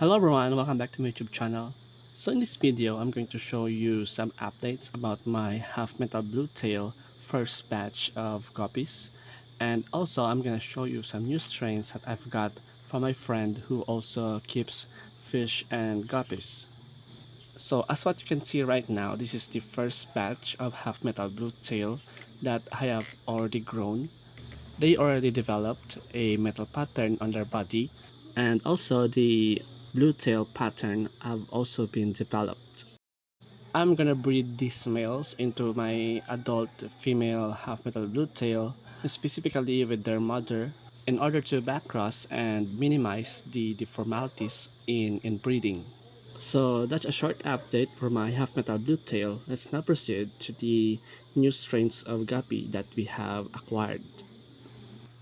Hello everyone, welcome back to my YouTube channel. So in this video, I'm going to show you some updates about my half metal blue tail first batch of guppies. And also I'm going to show you some new strains that I've got from my friend who also keeps fish and guppies. So as what you can see right now, this is the first batch of half metal blue tail that I have already grown. They already developed a metal pattern on their body, and also the blue tail pattern have also been developed. I'm gonna breed these males into my adult female half metal blue tail, specifically with their mother, in order to backcross and minimize the deformalities in breeding. So that's a short update for my half metal blue tail. Let's now proceed to the new strains of guppy that we have acquired.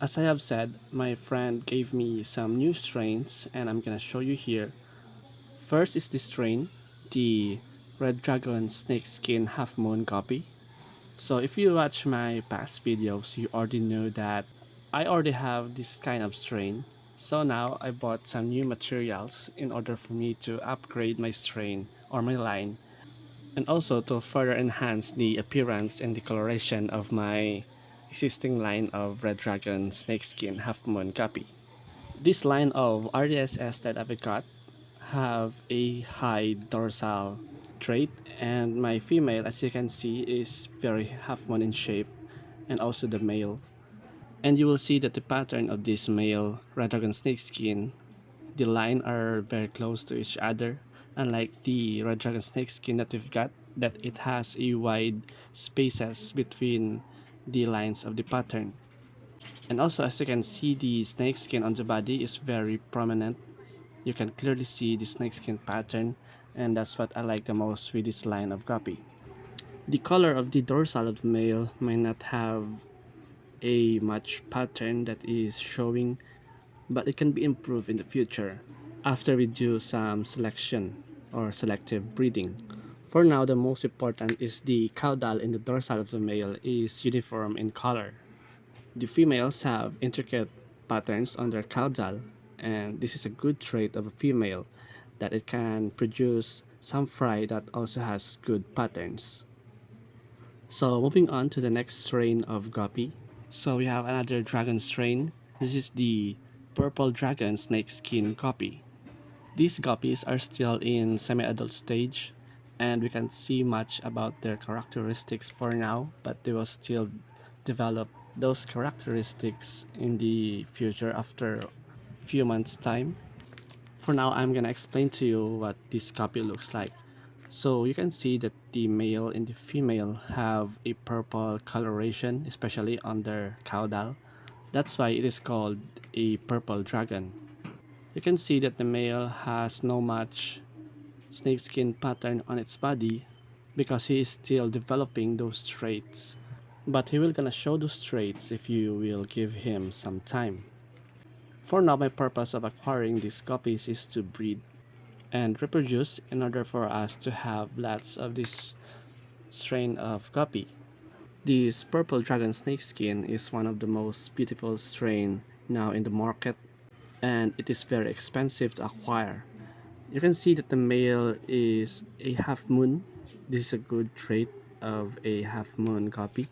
As I have said, my friend gave me some new strains and I'm gonna show you here. First is this strain, the Red Dragon Snakeskin Half Moon Guppy. So if you watch my past videos, you already know that I already have this kind of strain. So now I bought some new materials in order for me to upgrade my strain or my line, and also to further enhance the appearance and the coloration of my existing line of Red Dragon Snakeskin Half Moon Guppy. This line of RDSS that I've got have a high dorsal trait, and my female, as you can see, is very half moon in shape, and also the male. And you will see that the pattern of this male Red Dragon Snakeskin, the line are very close to each other, unlike the Red Dragon Snakeskin that we've got, that it has a wide spaces between the lines of the pattern. And also, as you can see, the snakeskin on the body is very prominent. You can clearly see the snakeskin pattern, and that's what I like the most with this line of guppy. The color of the dorsal of the male may not have a much pattern that is showing, but it can be improved in the future after we do some selection or selective breeding. For now, the most important is the caudal in the dorsal of the male is uniform in color. The females have intricate patterns on their caudal, and this is a good trait of a female that it can produce some fry that also has good patterns. So moving on to the next strain of guppy. So we have another dragon strain. This is the purple dragon snakeskin guppy. These guppies are still in semi-adult stage, and we can't see much about their characteristics for now, but they will still develop those characteristics in the future after a few months time. For now, I'm gonna explain to you what this guppy looks like. So you can see that the male and the female have a purple coloration, especially on their caudal. That's why it is called a purple dragon. You can see that the male has no much snakeskin pattern on its body because he is still developing those traits. But he will gonna show those traits if you will give him some time. For now, my purpose of acquiring these copies is to breed and reproduce in order for us to have lots of this strain of guppy. This purple dragon snakeskin is one of the most beautiful strain now in the market, and it is very expensive to acquire. You can see that the male is a half moon. This is a good trait of a half moon guppy.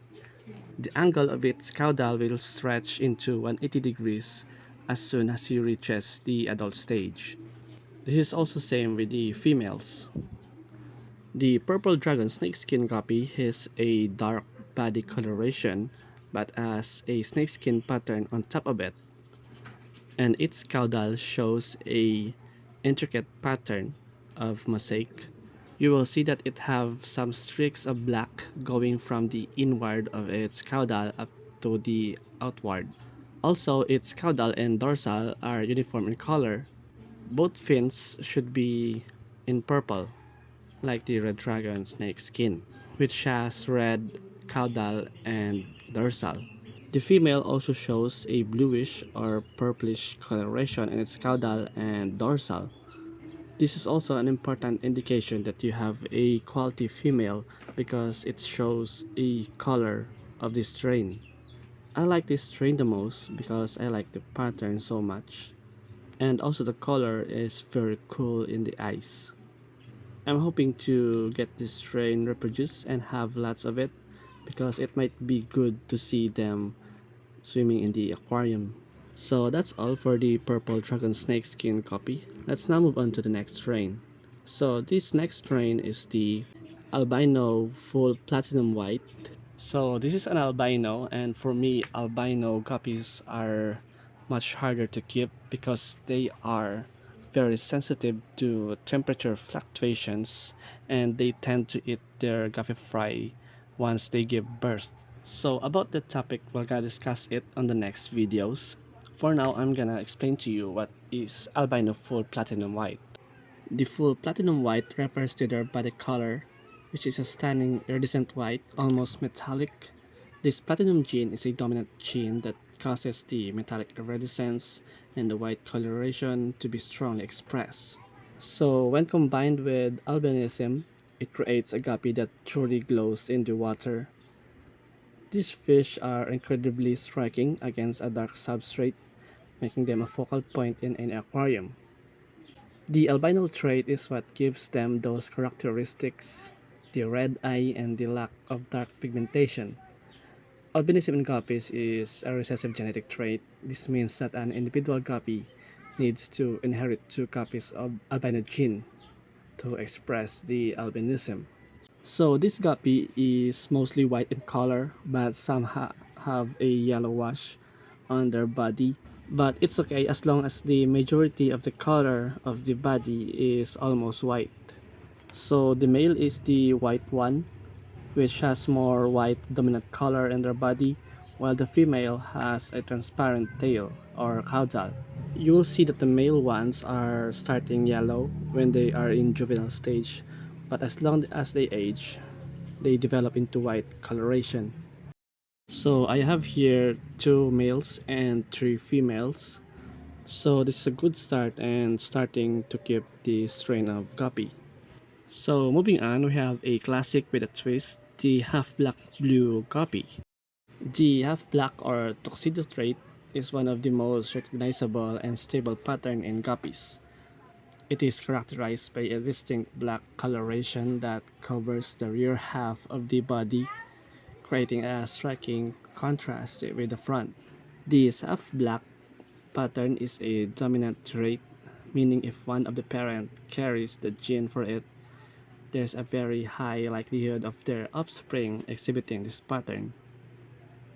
The angle of its caudal will stretch into 180 degrees as soon as he reaches the adult stage. This is also same with the females. The purple dragon snakeskin guppy has a dark body coloration but has a snakeskin pattern on top of it, and its caudal shows a intricate pattern of mosaic. You will see that it have some streaks of black going from the inward of its caudal up to the outward. Also, its caudal and dorsal are uniform in color. Both fins should be in purple, like the red dragon snake skin, which has red caudal and dorsal. The female also shows a bluish or purplish coloration in its caudal and dorsal. This is also an important indication that you have a quality female because it shows a color of this strain. I like this strain the most because I like the pattern so much. and also the color is very cool in the eyes. I'm hoping to get this strain reproduced and have lots of it because it might be good to see them swimming in the aquarium. So that's all for the purple dragon snake skin copy. Let's now move on to the next strain. So this next strain is the albino full platinum white. So this is an albino, and for me albino guppies are much harder to keep because they are very sensitive to temperature fluctuations, and they tend to eat their guppy fry once they give birth. So about the topic, we're gonna discuss it on the next videos. For now, I'm gonna explain to you what is albino full platinum white. The full platinum white refers to their body color, which is a stunning iridescent white, almost metallic. This platinum gene is a dominant gene that causes the metallic iridescence and the white coloration to be strongly expressed. So when combined with albinism, it creates a guppy that truly glows in the water. These fish are incredibly striking against a dark substrate, making them a focal point in any aquarium. The albino trait is what gives them those characteristics, the red eye and the lack of dark pigmentation. Albinism in guppies is a recessive genetic trait. This means that an individual guppy needs to inherit two copies of albino gene to express the albinism. So this guppy is mostly white in color, but some have a yellow wash on their body. But it's okay as long as the majority of the color of the body is almost white. So the male is the white one, which has more white dominant color in their body, while the female has a transparent tail or caudal. You will see that the male ones are starting yellow when they are in juvenile stage, but as long as they age, they develop into white coloration. So I have here two males and three females. So this is a good start and starting to keep the strain of guppy. So moving on, we have a classic with a twist, the half black blue guppy. The half black or tuxedo trait is one of the most recognizable and stable pattern in guppies. It is characterized by a distinct black coloration that covers the rear half of the body, creating a striking contrast with the front. This half black pattern is a dominant trait, meaning if one of the parent carries the gene for it, there's a very high likelihood of their offspring exhibiting this pattern.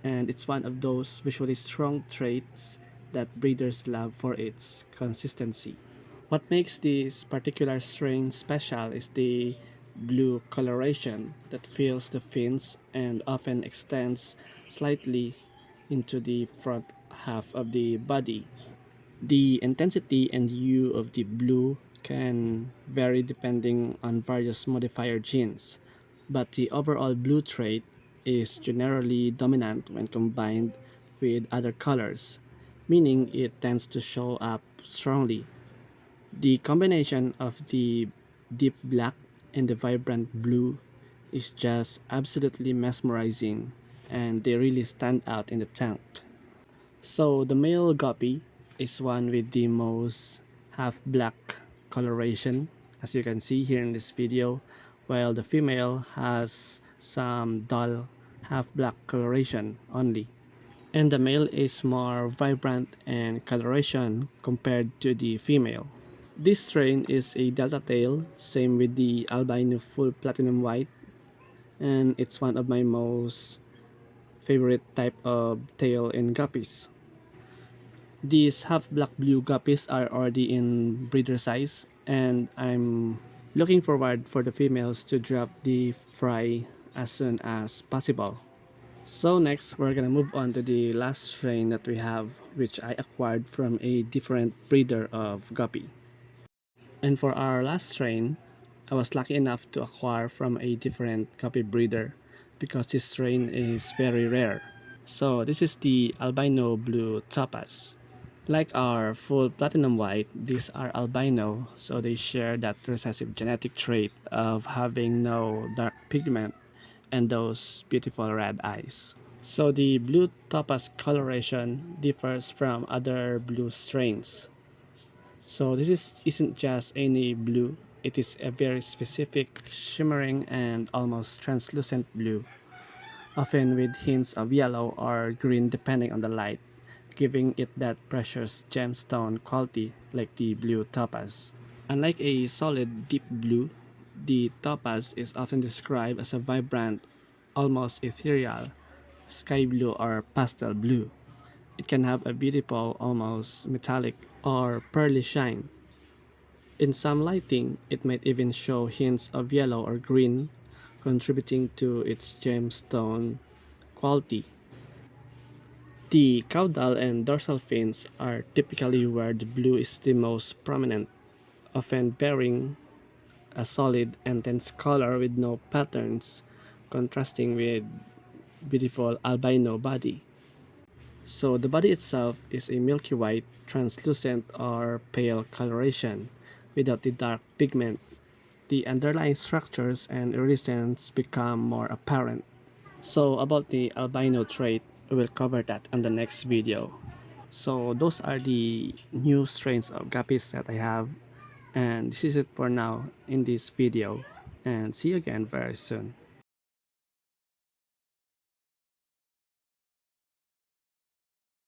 And it's one of those visually strong traits that breeders love for its consistency. What makes this particular strain special is the blue coloration that fills the fins and often extends slightly into the front half of the body. The intensity and hue of the blue can vary depending on various modifier genes, but the overall blue trait is generally dominant when combined with other colors, meaning it tends to show up strongly. The combination of the deep black and the vibrant blue is just absolutely mesmerizing, and they really stand out in the tank. So the male guppy is one with the most half black coloration, as you can see here in this video, while the female has some dull half black coloration only. And the male is more vibrant and coloration compared to the female. This strain is a delta tail, same with the albino full platinum white, and it's one of my most favorite type of tail in guppies. These half black blue guppies are already in breeder size, and I'm looking forward for the females to drop the fry as soon as possible. So next, we're gonna move on to the last strain that we have, which I acquired from a different breeder of guppy. And for our last strain, I was lucky enough to acquire from a different guppy breeder because this strain is very rare. So this is the albino blue topaz. Like our full platinum white, these are albino, so they share that recessive genetic trait of having no dark pigment and those beautiful red eyes. So the blue topaz coloration differs from other blue strains. So isn't just any blue, it is a very specific, shimmering and almost translucent blue, often with hints of yellow or green depending on the light, giving it that precious gemstone quality like the blue topaz. Unlike a solid deep blue, the topaz is often described as a vibrant, almost ethereal, sky blue or pastel blue. It can have a beautiful, almost metallic or pearly shine. In some lighting, it might even show hints of yellow or green, contributing to its gemstone quality. The caudal and dorsal fins are typically where the blue is the most prominent, often bearing a solid, intense color with no patterns, contrasting with beautiful albino body. So the body itself is a milky white, translucent or pale coloration without the dark pigment. The underlying structures and iridescence become more apparent. So about the albino trait, we'll cover that on the next video. So those are the new strains of guppies that I have, and this is it for now in this video, and see you again very soon.